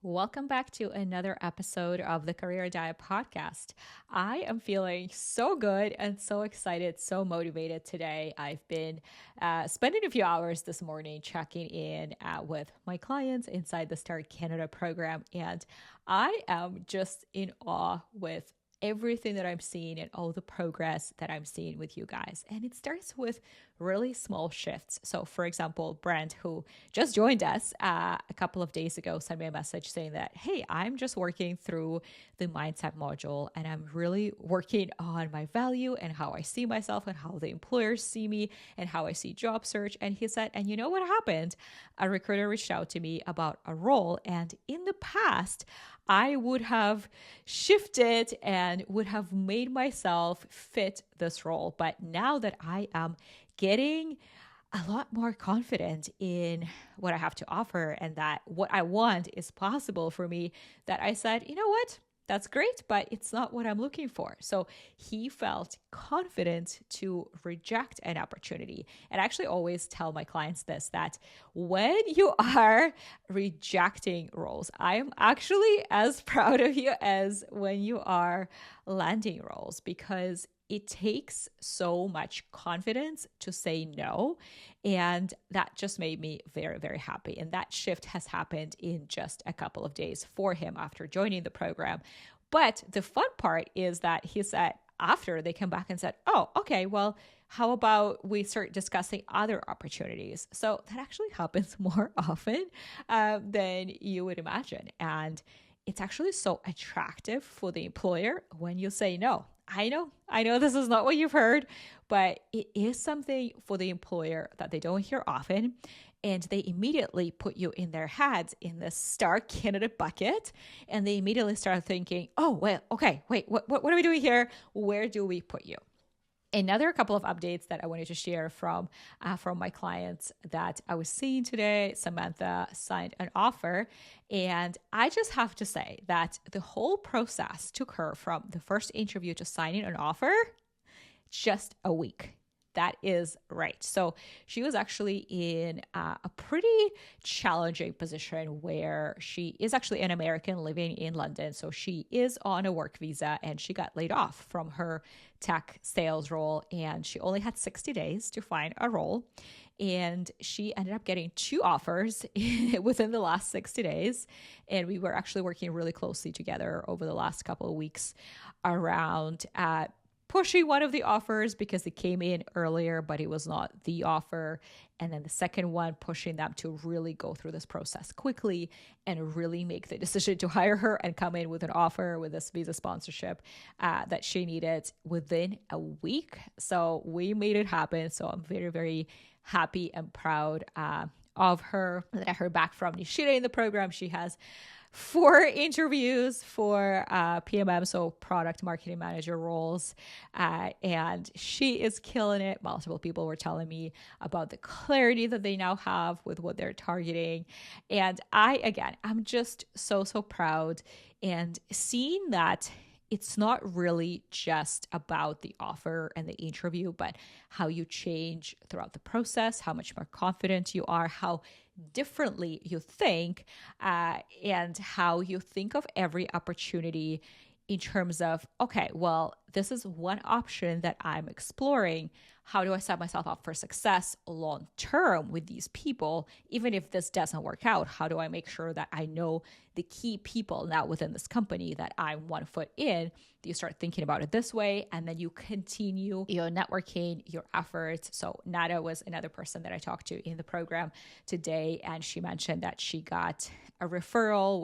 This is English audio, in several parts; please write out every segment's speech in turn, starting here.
Welcome back to another episode of the Career Diet Podcast. I am feeling so good and so excited, so motivated today. I've been spending a few hours this morning checking in with my clients inside the Start Canada program, and I am just in awe with everything that I'm seeing and all the progress that I'm seeing with you guys. And it starts with really small shifts. So, for example, Brent, who just joined us a couple of days ago, sent me a message saying that, hey, I'm just working through the mindset module and I'm really working on my value and how I see myself and how the employers see me and how I see job search. And he said, and you know what happened? A recruiter reached out to me about a role. And in the past, I would have shifted and would have made myself fit this role. But now that I am getting a lot more confident in what I have to offer and that what I want is possible for me, that I said, you know what? That's great, but it's not what I'm looking for. So he felt confident to reject an opportunity. And I actually always tell my clients this, that when you are rejecting roles, I'm actually as proud of you as when you are landing roles, because it takes so much confidence to say no. And that just made me very, very happy. And that shift has happened in just a couple of days for him after joining the program. But the fun part is that he said after they came back and said, oh, okay, well, how about we start discussing other opportunities? So that actually happens more often than you would imagine. And it's actually so attractive for the employer when you say no. I know this is not what you've heard, but it is something for the employer that they don't hear often. And they immediately put you in their heads in the Start Canada bucket. And they immediately start thinking, oh, well, okay, wait, what are we doing here? Where do we put you? Another couple of updates that I wanted to share from my clients that I was seeing today. Samantha signed an offer, and I just have to say that the whole process took her from the first interview to signing an offer just a week. That is right. So she was actually in a pretty challenging position where she is actually an American living in London. So she is on a work visa and she got laid off from her tech sales role. And she only had 60 days to find a role. And she ended up getting 2 offers within the last 60 days. And we were actually working really closely together over the last couple of weeks around pushing one of the offers because it came in earlier, but it was not the offer. And then the second one, pushing them to really go through this process quickly and really make the decision to hire her and come in with an offer with this visa sponsorship that she needed within a week. So we made it happen. So I'm very, very happy and proud of her. That I heard back from Nishida in the program. She has 4 interviews for PMM, so product marketing manager roles. And she is killing it. Multiple people were telling me about the clarity that they now have with what they're targeting. And I'm just so proud, and seeing that it's not really just about the offer and the interview, but how you change throughout the process, how much more confident you are, how differently you think, and how you think of every opportunity in terms of, okay, well, this is one option that I'm exploring. How do I set myself up for success long term with these people? Even if this doesn't work out, how do I make sure that I know the key people now within this company that I'm one foot in? You start thinking about it this way, and then you continue your networking, your efforts. So Nada was another person that I talked to in the program today, and she mentioned that she got a referral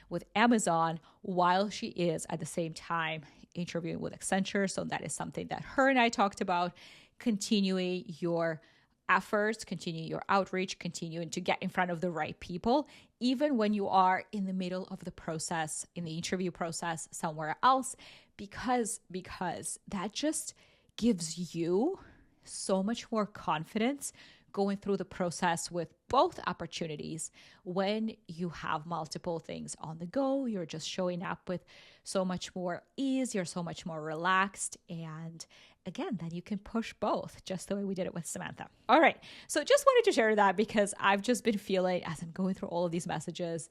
with Amazon while she is at the same time interviewing with Accenture. So that is something that her and I talked about. Continuing your efforts, continuing your outreach, continuing to get in front of the right people, even when you are in the middle of the process, in the interview process somewhere else, because that just gives you so much more confidence going through the process with both opportunities. When you have multiple things on the go, you're just showing up with so much more ease, you're so much more relaxed, and again, then you can push both, just the way we did it with Samantha. All right. So just wanted to share that because I've just been feeling, as I'm going through all of these messages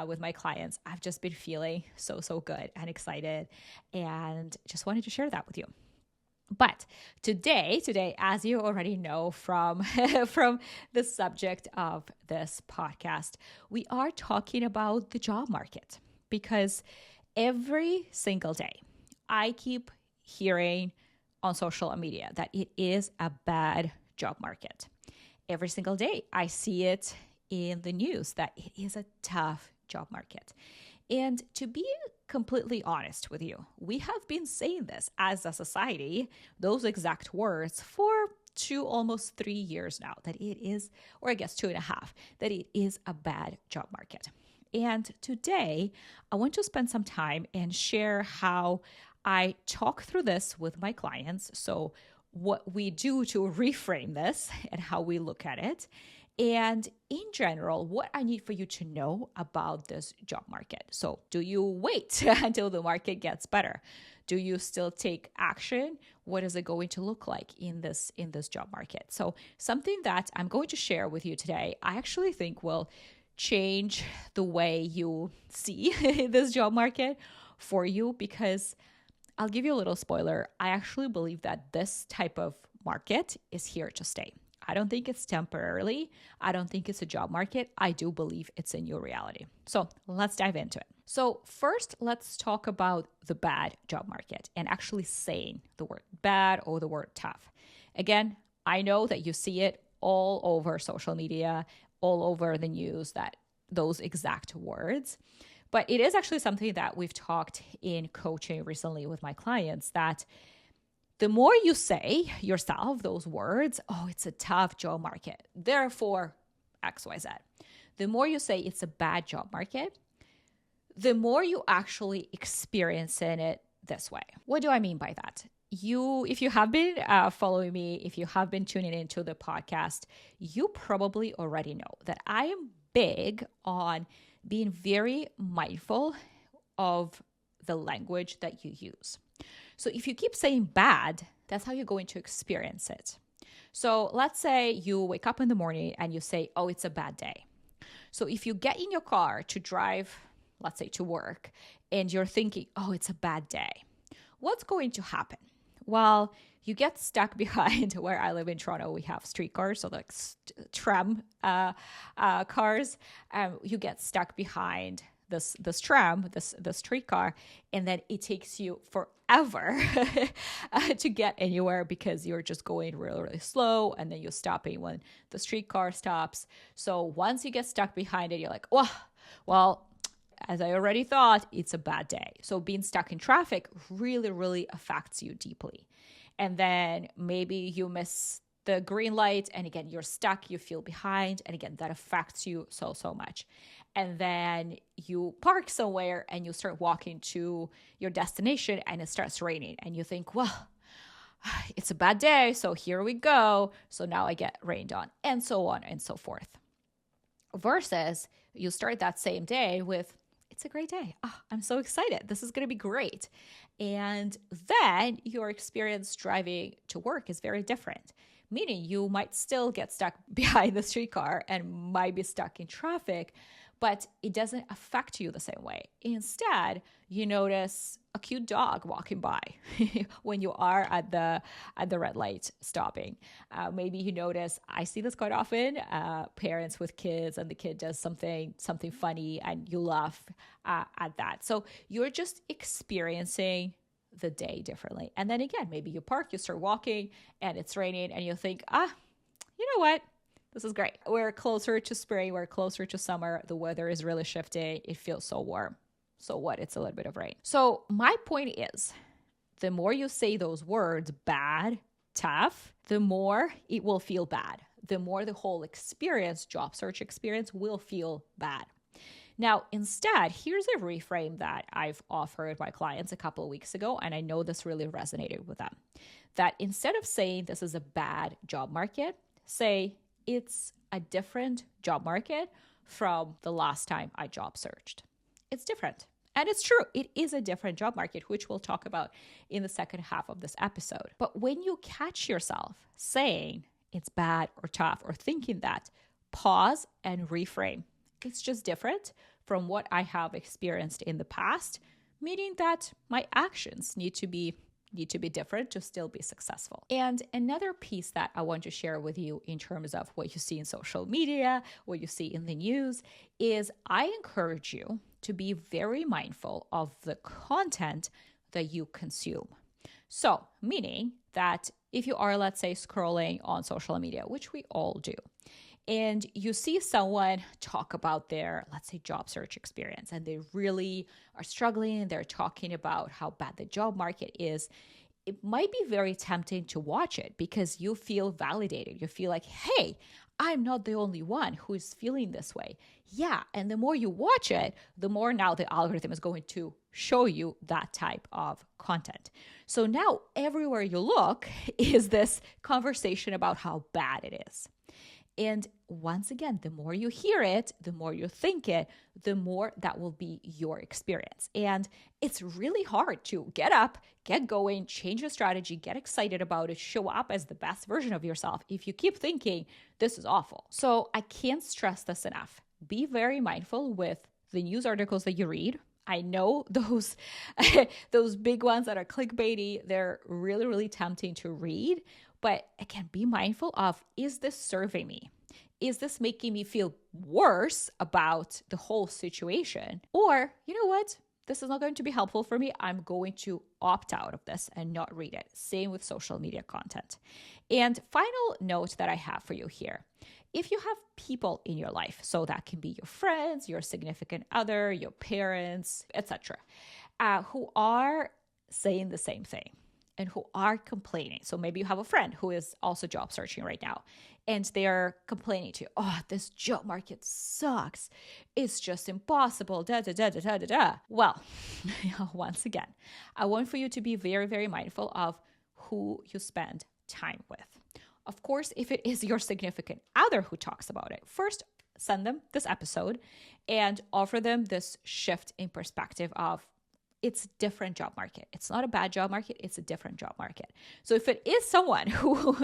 with my clients, I've just been feeling so good and excited, and just wanted to share that with you. But today, as you already know from the subject of this podcast, we are talking about the job market, because every single day I keep hearing on social media that it is a bad job market. Every single day I see it in the news that it is a tough job market. And to be completely honest with you, we have been saying this as a society, those exact words, for almost 3 years now, that it is, or I guess 2.5, that it is a bad job market. And today I want to spend some time and share how I talk through this with my clients. So what we do to reframe this and how we look at it. And in general, what I need for you to know about this job market. So do you wait until the market gets better? Do you still take action? What is it going to look like in this job market? So something that I'm going to share with you today, I actually think will change the way you see this job market for you, because I'll give you a little spoiler. I actually believe that this type of market is here to stay. I don't think it's temporarily. I don't think it's a job market. I do believe it's a new reality. So let's dive into it. So first, let's talk about the bad job market and actually saying the word bad or the word tough. Again, I know that you see it all over social media, all over the news, that those exact words. But it is actually something that we've talked in coaching recently with my clients, that the more you say yourself those words, oh, it's a tough job market, therefore XYZ. The more you say it's a bad job market, the more you actually experience in it this way. What do I mean by that? If you have been following me, if you have been tuning into the podcast, you probably already know that I am big on being very mindful of the language that you use. So if you keep saying bad, that's how you're going to experience it. So let's say you wake up in the morning and you say, oh, it's a bad day. So if you get in your car to drive, let's say to work, and you're thinking, oh, it's a bad day, what's going to happen? Well, you get stuck behind, where I live in Toronto, we have streetcars, so like tram cars. You get stuck behind this tram, this streetcar, and then it takes you forever to get anywhere, because you're just going really slow, and then you're stopping when the streetcar stops. So once you get stuck behind it, you're like, well, as I already thought, it's a bad day. So being stuck in traffic really affects you deeply. And then maybe you miss the green light, and again, you're stuck, you feel behind, and again, that affects you so much. And then you park somewhere and you start walking to your destination, and it starts raining, and you think, well, it's a bad day, so here we go. So now I get rained on, and so on and so forth. Versus you start that same day with, it's a great day. Oh, I'm so excited. This is going to be great. And then your experience driving to work is very different, meaning you might still get stuck behind the streetcar and might be stuck in traffic, but it doesn't affect you the same way. Instead, you notice a cute dog walking by when you are at the red light stopping. Maybe you notice, I see this quite often, parents with kids, and the kid does something funny and you laugh at that. So you're just experiencing the day differently. And then again, maybe you park, you start walking, and it's raining, and you think, you know what? This is great. We're closer to spring. We're closer to summer. The weather is really shifting. It feels so warm. So what? It's a little bit of rain. So my point is, the more you say those words, bad, tough, the more it will feel bad. The more the whole experience, job search experience, will feel bad. Now, instead, here's a reframe that I've offered my clients a couple of weeks ago, and I know this really resonated with them. That instead of saying this is a bad job market, say it's a different job market from the last time I job searched. It's different. And it's true, it is a different job market, which we'll talk about in the second half of this episode. But when you catch yourself saying it's bad or tough or thinking that, pause and reframe. It's just different from what I have experienced in the past, meaning that my actions need to be different to still be successful. And another piece that I want to share with you in terms of what you see in social media, what you see in the news, is I encourage you to be very mindful of the content that you consume. So, meaning that if you are, let's say, scrolling on social media, which we all do, and you see someone talk about their, let's say, job search experience, and they really are struggling, and they're talking about how bad the job market is, it might be very tempting to watch it because you feel validated. You feel like, hey, I'm not the only one who is feeling this way. Yeah, and the more you watch it, the more now the algorithm is going to show you that type of content. So now everywhere you look is this conversation about how bad it is. And once again, the more you hear it, the more you think it, the more that will be your experience. And it's really hard to get up, get going, change your strategy, get excited about it, show up as the best version of yourself if you keep thinking this is awful. So I can't stress this enough. Be very mindful with the news articles that you read. I know those those big ones that are clickbaity, they're really, really tempting to read. But again, be mindful of, is this serving me? Is this making me feel worse about the whole situation? Or, you know what? This is not going to be helpful for me. I'm going to opt out of this and not read it. Same with social media content. And final note that I have for you here. If you have people in your life, so that can be your friends, your significant other, your parents, etc., who are saying the same thing and who are complaining. So maybe you have a friend who is also job searching right now, and they're complaining to you, oh, this job market sucks. It's just impossible, da, da, da, da, da, da, da. Well, once again, I want for you to be very, very mindful of who you spend time with. Of course, if it is your significant other who talks about it, first send them this episode and offer them this shift in perspective of, it's a different job market. It's not a bad job market. It's a different job market. So if it is someone who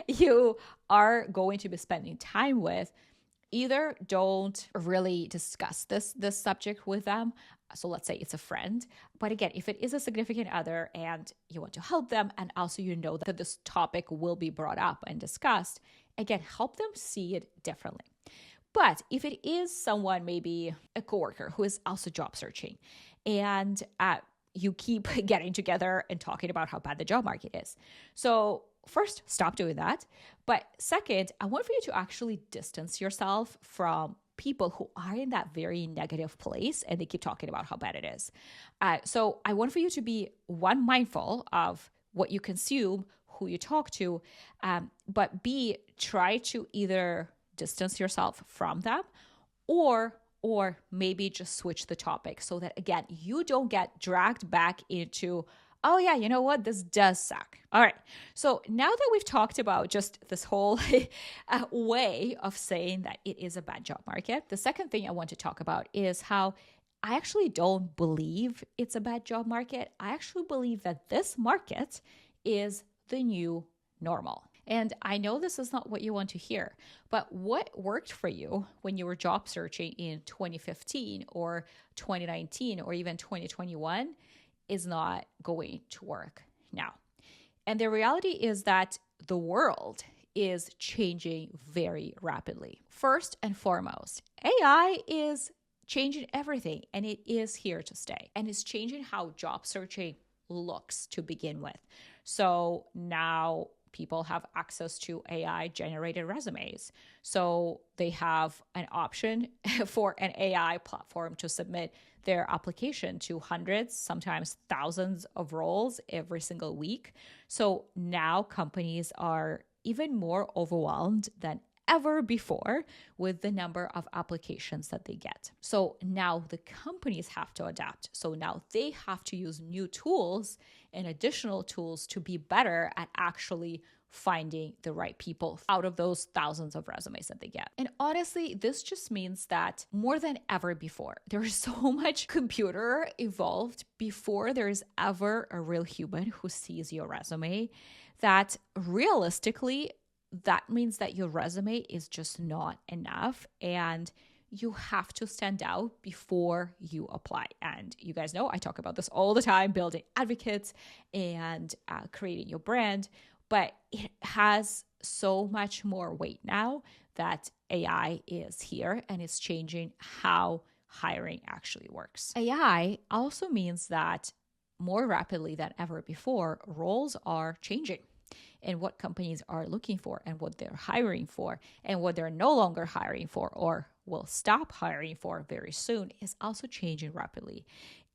you are going to be spending time with, either don't really discuss this subject with them. So let's say it's a friend. But again, if it is a significant other and you want to help them, and also you know that this topic will be brought up and discussed, again, help them see it differently. But if it is someone, maybe a coworker who is also job searching, and you keep getting together and talking about how bad the job market is. So first, stop doing that. But second, I want for you to actually distance yourself from people who are in that very negative place and they keep talking about how bad it is. So I want for you to be, one, mindful of what you consume, who you talk to, but B, try to either distance yourself from them or maybe just switch the topic so that, again, you don't get dragged back into, oh yeah, you know what? This does suck. All right. So now that we've talked about just this whole way of saying that it is a bad job market, the second thing I want to talk about is how I actually don't believe it's a bad job market. I actually believe that this market is the new normal. And I know this is not what you want to hear, but what worked for you when you were job searching in 2015 or 2019 or even 2021 is not going to work now. And the reality is that the world is changing very rapidly. First and foremost, AI is changing everything, and it is here to stay. And it's changing how job searching looks to begin with. So now people have access to AI generated resumes. So they have an option for an AI platform to submit their application to hundreds, sometimes thousands of roles every single week. So now companies are even more overwhelmed than ever before with the number of applications that they get. So now the companies have to adapt. So now they have to use new tools and additional tools to be better at actually finding the right people out of those thousands of resumes that they get. And honestly, this just means that more than ever before, there is so much computer evolved before there's ever a real human who sees your resume, that realistically, that means that your resume is just not enough, and you have to stand out before you apply. And you guys know I talk about this all the time, building advocates and creating your brand, but it has so much more weight now that AI is here and it's changing how hiring actually works. AI also means that more rapidly than ever before, roles are changing, and what companies are looking for and what they're hiring for and what they're no longer hiring for or will stop hiring for very soon is also changing rapidly.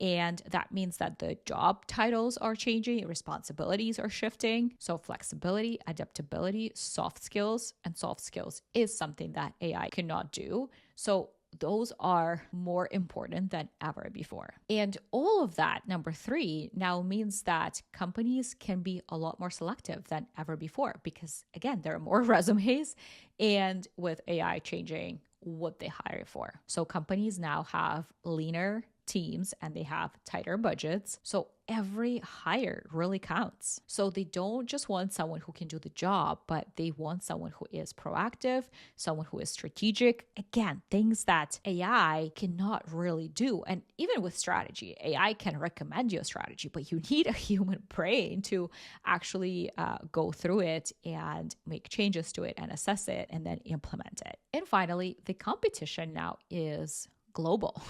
And that means that the job titles are changing, responsibilities are shifting. So flexibility, adaptability, soft skills, and soft skills is something that AI cannot do. So those are more important than ever before. And all of that, number 3, now means that companies can be a lot more selective than ever before because, again, there are more resumes, and with AI changing what they hire for. So companies now have leaner teams and they have tighter budgets. So every hire really counts. So they don't just want someone who can do the job, but they want someone who is proactive, someone who is strategic. Again, things that AI cannot really do. And even with strategy, AI can recommend you a strategy, but you need a human brain to actually go through it and make changes to it and assess it and then implement it. And finally, the competition now is global.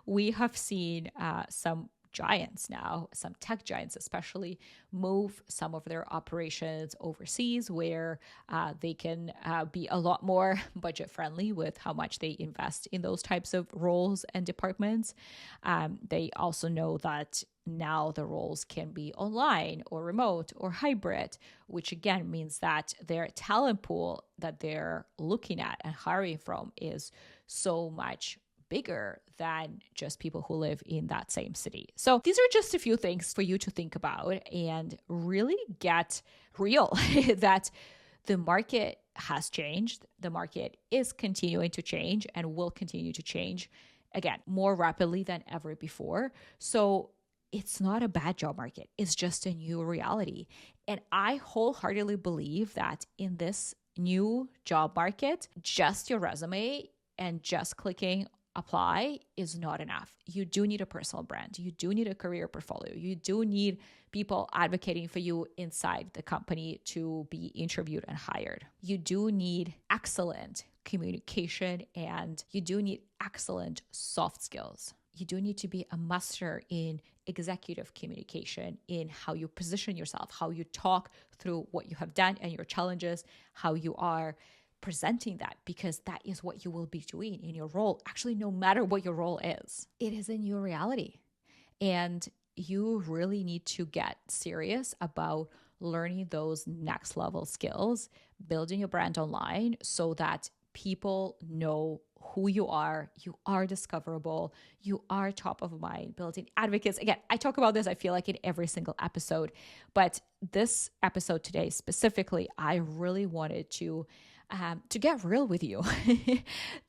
We have seen some giants now, some tech giants especially, move some of their operations overseas where they can be a lot more budget friendly with how much they invest in those types of roles and departments. They also know that now the roles can be online or remote or hybrid, which again means that their talent pool that they're looking at and hiring from is so much bigger than just people who live in that same city. So these are just a few things for you to think about and really get real that the market has changed. The market is continuing to change and will continue to change, again, more rapidly than ever before. So it's not a bad job market. It's just a new reality. And I wholeheartedly believe that in this new job market, just your resume and just clicking apply is not enough. You do need a personal brand. You do need a career portfolio. You do need people advocating for you inside the company to be interviewed and hired. You do need excellent communication and you do need excellent soft skills. You do need to be a master in executive communication, in how you position yourself, how you talk through what you have done and your challenges, how you are presenting that, because that is what you will be doing in your role. Actually, no matter what your role is, it is a new reality. And you really need to get serious about learning those next level skills, building your brand online so that people know who you are discoverable, you are top of mind, building advocates. Again, I talk about this, I feel like in every single episode, but this episode today specifically, I really wanted to get real with you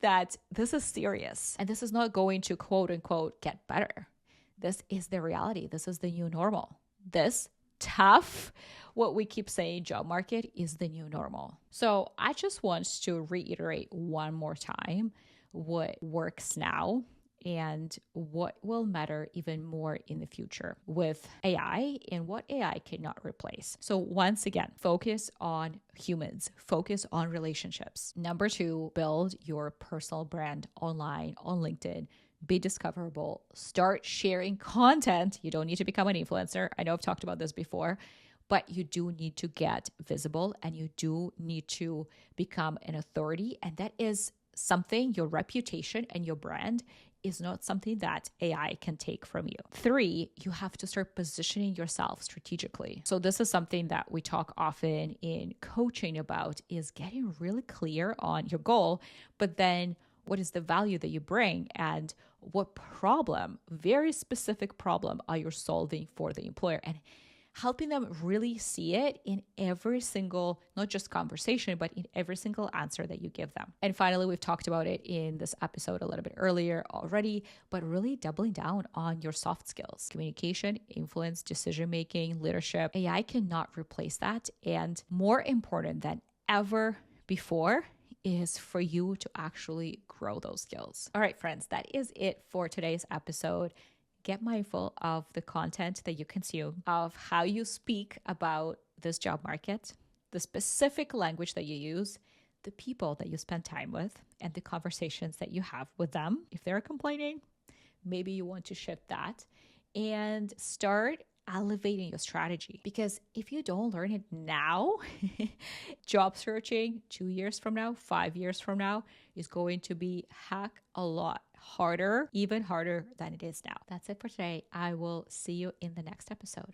that this is serious and this is not going to quote unquote get better. This is the reality. This is the new normal. This tough, what we keep saying, job market is the new normal. So I just want to reiterate one more time what works now and what will matter even more in the future with AI and what AI cannot replace. So once again, focus on humans, focus on relationships. Number 2, build your personal brand online on LinkedIn. Be discoverable. Start sharing content. You don't need to become an influencer. I know I've talked about this before, but you do need to get visible and you do need to become an authority. And that is something, your reputation and your brand is not something that AI can take from you. 3, you have to start positioning yourself strategically. So this is something that we talk often in coaching about, is getting really clear on your goal, but then what is the value that you bring and what problem, very specific problem, are you solving for the employer, and helping them really see it in every single, not just conversation, but in every single answer that you give them. And finally, we've talked about it in this episode a little bit earlier already, but really doubling down on your soft skills, communication, influence, decision-making, leadership. AI cannot replace that. And more important than ever before is for you to actually grow those skills. All right, friends, that is it for today's episode. Get mindful of the content that you consume, of how you speak about this job market, the specific language that you use, the people that you spend time with, and the conversations that you have with them. If they're complaining, maybe you want to shift that and start elevating your strategy. Because if you don't learn it now, job searching 2 years from now, 5 years from now is going to be heck a lot harder, even harder than it is now. That's it for today. I will see you in the next episode.